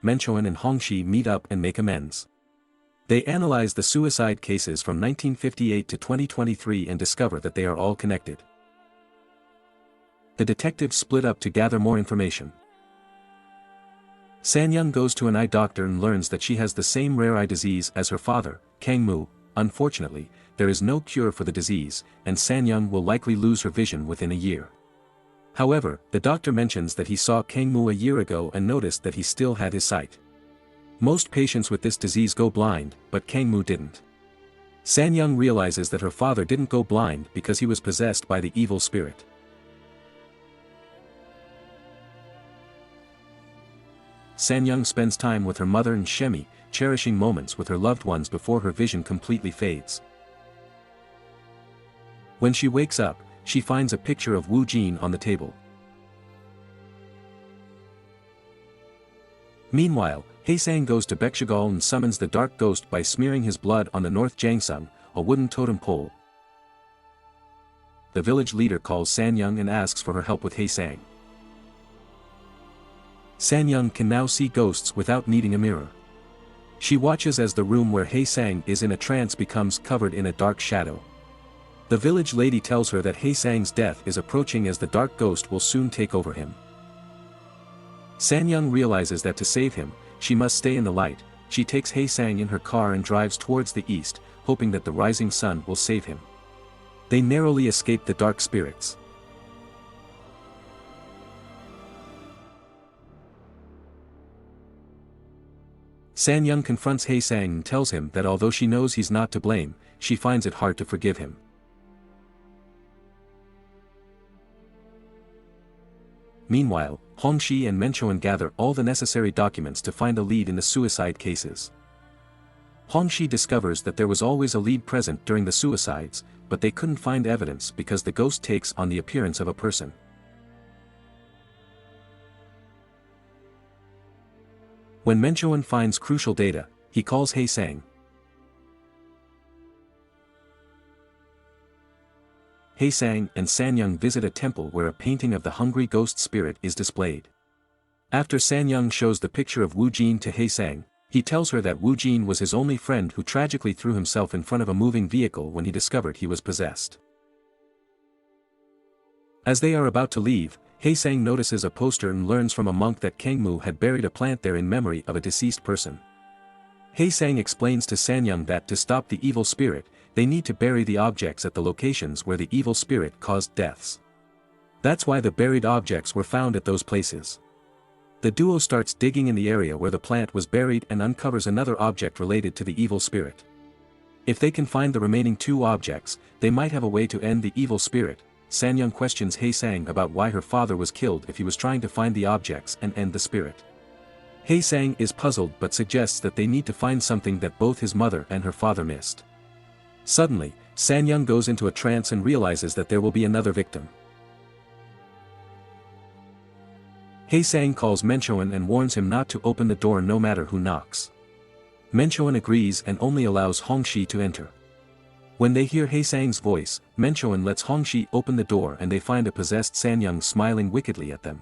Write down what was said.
Menchoan and Hongxi meet up and make amends. They analyze the suicide cases from 1958 to 2023 and discover that they are all connected. The detectives split up to gather more information. Sanyang goes to an eye doctor and learns that she has the same rare eye disease as her father, Kang Mu. Unfortunately, there is no cure for the disease, and Sanyang will likely lose her vision within a year. However, the doctor mentions that he saw Kang Mu a year ago and noticed that he still had his sight. Most patients with this disease go blind, but Kang Mu didn't. Sanyang realizes that her father didn't go blind because he was possessed by the evil spirit. Sanyang spends time with her mother and Shemi, cherishing moments with her loved ones before her vision completely fades. When she wakes up, she finds a picture of Wu Jin on the table. Meanwhile, Haesang goes to Baekshigol and summons the dark ghost by smearing his blood on the North Jangsung, a wooden totem pole. The village leader calls Sanyang and asks for her help with Haesang. Sanyang can now see ghosts without needing a mirror. She watches as the room where Haesang is in a trance becomes covered in a dark shadow. The village lady tells her that Haesang's death is approaching as the dark ghost will soon take over him. Sanyang realizes that to save him, she must stay in the light. She takes Haesang in her car and drives towards the east, hoping that the rising sun will save him. They narrowly escape the dark spirits. Sanyang confronts Haesang and tells him that although she knows he's not to blame, she finds it hard to forgive him. Meanwhile, Hongxi and Menchoan gather all the necessary documents to find a lead in the suicide cases. Hongxi discovers that there was always a lead present during the suicides, but they couldn't find evidence because the ghost takes on the appearance of a person. When Menchoan finds crucial data, he calls Haesang. Haesang and Sanyang visit a temple where a painting of the hungry ghost spirit is displayed. After Sanyang shows the picture of Wu Jin to Haesang, he tells her that Wu Jin was his only friend who tragically threw himself in front of a moving vehicle when he discovered he was possessed. As they are about to leave, Haesang notices a poster and learns from a monk that Kang Mu had buried a plant there in memory of a deceased person. Haesang explains to Sanyang that to stop the evil spirit, they need to bury the objects at the locations where the evil spirit caused deaths. That's why the buried objects were found at those places. The duo starts digging in the area where the plant was buried and uncovers another object related to the evil spirit. If they can find the remaining two objects, they might have a way to end the evil spirit. Sanyang questions Haesang about why her father was killed if he was trying to find the objects and end the spirit. Haesang is puzzled but suggests that they need to find something that both his mother and her father missed. Suddenly, Sanyang goes into a trance and realizes that there will be another victim. Haesang calls Menchoan and warns him not to open the door no matter who knocks. Menchoan agrees and only allows Hongxi to enter. When they hear Haesang's voice, Menchoan lets Hongxi open the door and they find a possessed Sanyang smiling wickedly at them.